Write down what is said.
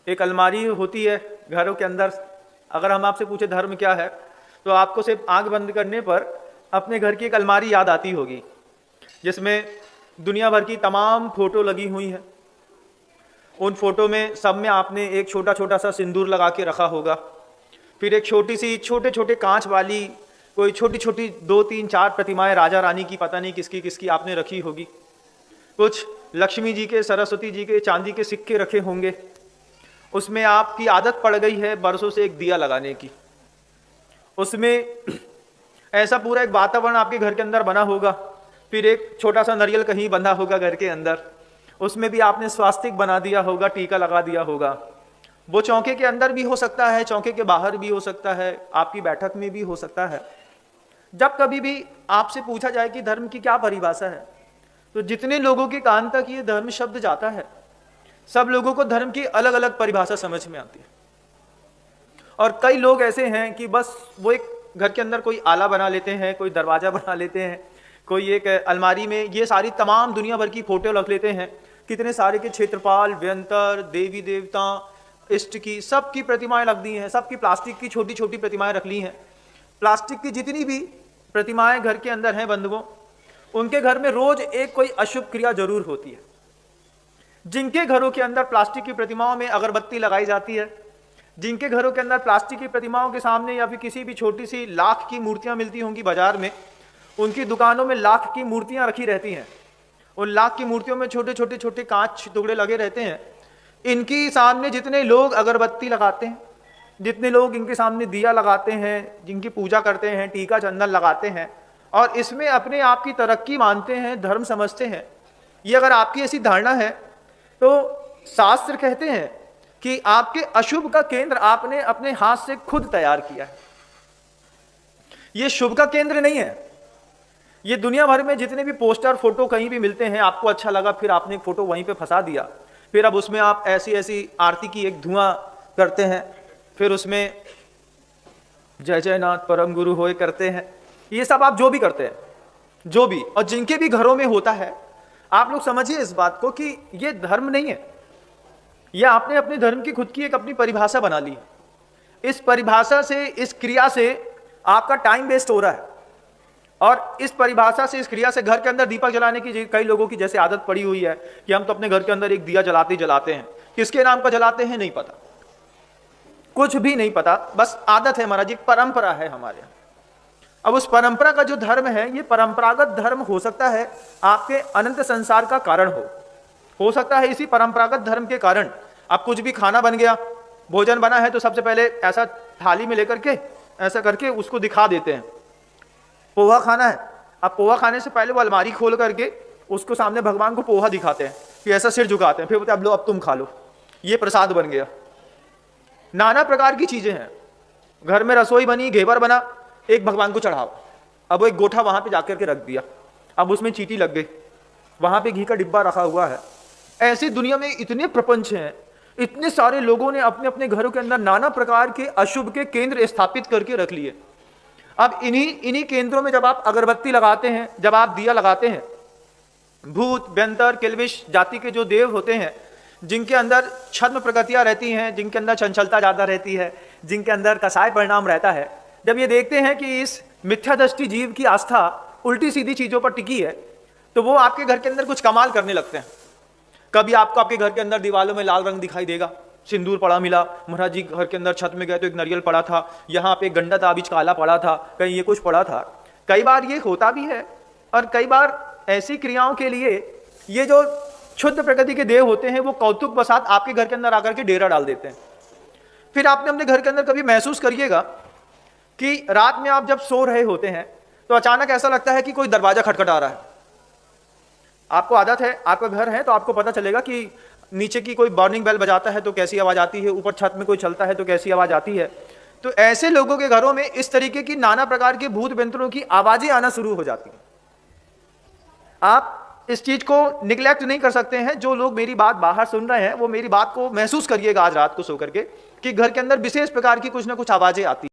एक अलमारी होती है घरों के अंदर। अगर हम आपसे पूछे धर्म क्या है, तो आपको सिर्फ आंख बंद करने पर अपने घर की एक अलमारी याद आती होगी, जिसमें दुनिया भर की तमाम फोटो लगी हुई हैं। उन फोटो में सब में आपने एक छोटा छोटा सा सिंदूर लगा के रखा होगा। फिर एक छोटी सी छोटे छोटे कांच वाली कोई छोटी छोटी 2-3-4 प्रतिमाएं राजा रानी की, पता नहीं किसकी किसकी आपने रखी होगी। कुछ लक्ष्मी जी के, सरस्वती जी के चांदी के सिक्के रखे होंगे। उसमें आपकी आदत पड़ गई है बरसों से एक दिया लगाने की। उसमें ऐसा पूरा एक वातावरण आपके घर के अंदर बना होगा। फिर एक छोटा सा नारियल कहीं बंधा होगा घर के अंदर, उसमें भी आपने स्वास्तिक बना दिया होगा, टीका लगा दिया होगा। वो चौके के अंदर भी हो सकता है, चौके के बाहर भी हो सकता है, आपकी बैठक में भी हो सकता है। जब कभी भी आपसे पूछा जाए कि धर्म की क्या परिभाषा है, तो जितने लोगों के कान तक ये धर्म शब्द जाता है, सब लोगों को धर्म की अलग अलग परिभाषा समझ में आती है। और कई लोग ऐसे हैं कि बस वो एक घर के अंदर कोई आला बना लेते हैं, कोई दरवाजा बना लेते हैं, कोई एक अलमारी में ये सारी तमाम दुनिया भर की फोटो रख लेते हैं। कितने सारे के क्षेत्रपाल, व्यंतर, देवी देवता, इष्ट की, सबकी प्रतिमाएं रख दी हैं। सबकी प्लास्टिक की छोटी छोटी प्रतिमाएं रख ली हैं। प्लास्टिक की जितनी भी प्रतिमाएं घर के अंदर हैं बंधुओं, उनके घर में रोज एक कोई अशुभ क्रिया जरूर होती है। जिनके घरों के अंदर प्लास्टिक की प्रतिमाओं में अगरबत्ती लगाई जाती है, जिनके घरों के अंदर प्लास्टिक की प्रतिमाओं के सामने या फिर किसी भी छोटी सी लाख की मूर्तियां मिलती होंगी बाजार में, उनकी दुकानों में लाख की मूर्तियां रखी रहती हैं। उन लाख की मूर्तियों में छोटे छोटे छोटे कांच टुकड़े लगे रहते हैं। इनकी सामने जितने लोग अगरबत्ती लगाते हैं, जितने लोग इनके सामने दिया लगाते हैं, जिनकी पूजा करते हैं, टीका चंदन लगाते हैं और इसमें अपने आप की तरक्की मानते हैं, धर्म समझते हैं, ये अगर आपकी ऐसी धारणा है तो शास्त्र कहते हैं कि आपके अशुभ का केंद्र आपने अपने हाथ से खुद तैयार किया है। ये शुभ का केंद्र नहीं है। ये दुनिया भर में जितने भी पोस्टर, फोटो कहीं भी मिलते हैं, आपको अच्छा लगा, फिर आपने फोटो वहीं पे फंसा दिया, फिर अब उसमें आप ऐसी ऐसी आरती की एक धुआं करते हैं, फिर उसमें जय जय नाथ परम गुरु होए करते हैं। ये सब आप जो भी करते हैं, जो भी, और जिनके भी घरों में होता है, आप लोग समझिए इस बात को कि ये धर्म नहीं है। यह आपने अपने धर्म की खुद की एक अपनी परिभाषा बना ली है। इस परिभाषा से, इस क्रिया से आपका टाइम वेस्ट हो रहा है। और इस परिभाषा से, इस क्रिया से घर के अंदर दीपक जलाने की कई लोगों की जैसे आदत पड़ी हुई है कि हम तो अपने घर के अंदर एक दिया जलाते जलाते हैं। किसके नाम का जलाते हैं नहीं पता, कुछ भी नहीं पता, बस आदत है महाराज, एक परंपरा है हमारे यहाँ। अब उस परंपरा का जो धर्म है, ये परंपरागत धर्म हो सकता है आपके अनंत संसार का कारण हो सकता है इसी परंपरागत धर्म के कारण अब कुछ भी खाना बन गया, भोजन बना है, तो सबसे पहले ऐसा थाली में लेकर के ऐसा करके उसको दिखा देते हैं। पोहा खाना है, अब पोहा खाने से पहले वो अलमारी खोल करके उसको सामने भगवान को पोहा दिखाते हैं, फिर ऐसा सिर झुकाते हैं, फिर बोलते अब लो, अब तुम खा लो, ये प्रसाद बन गया। नाना प्रकार की चीजें हैं। घर में रसोई बनी, घेवर बना, एक भगवान को चढ़ाओ, अब वो एक गोठा वहां पे जाकर के रख दिया, अब उसमें चींटी लग गई, वहां पे घी का डिब्बा रखा हुआ है। ऐसी दुनिया में इतने प्रपंच हैं, इतने सारे लोगों ने अपने अपने घरों के अंदर नाना प्रकार के अशुभ के केंद्र स्थापित करके रख लिए। अब इन्हीं केंद्रों में जब आप अगरबत्ती लगाते हैं, जब आप दिया लगाते हैं, भूत, व्यंतर, किल्बिश जाति के जो देव होते हैं, जिनके अंदर छद्म प्रकृतियां रहती हैं, जिनके अंदर चंचलता ज्यादा रहती है, जिनके अंदर कसाय परिणाम रहता है, जब ये देखते हैं कि इस मिथ्यादृष्टि जीव की आस्था उल्टी सीधी चीजों पर टिकी है, तो वो आपके घर के अंदर कुछ कमाल करने लगते हैं। कभी आपको आपके घर के अंदर दीवालों में लाल रंग दिखाई देगा, सिंदूर पड़ा मिला, महाराज जी घर के अंदर छत में गए तो एक नारियल पड़ा था, यहाँ पे गंडा ताबीज काला पड़ा था, कहीं ये कुछ पड़ा था। कई बार ये होता भी है, और कई बार ऐसी क्रियाओं के लिए ये जो क्षुद्र प्रकृति के देव होते हैं, वो कौतुक बसात आपके घर के अंदर आकर के डेरा डाल देते हैं। फिर आपने अपने घर के अंदर कभी महसूस करिएगा कि रात में आप जब सो रहे होते हैं तो अचानक ऐसा लगता है कि कोई दरवाजा खटखटा रहा है। आपको आदत है, आपका घर है तो आपको पता चलेगा कि नीचे की कोई वार्निंग बेल बजाता है तो कैसी आवाज आती है, ऊपर छत में कोई चलता है तो कैसी आवाज आती है। तो ऐसे लोगों के घरों में इस तरीके की नाना प्रकार के भूत व्यंतरों की आवाजें आना शुरू हो जाती हैं। आप इस चीज को निग्लेक्ट नहीं कर सकते हैं। जो लोग मेरी बात बाहर सुन रहे हैं वो मेरी बात को महसूस करिएगा आज रात को सो करके कि घर के अंदर विशेष प्रकार की कुछ ना कुछ आवाजें आती हैं।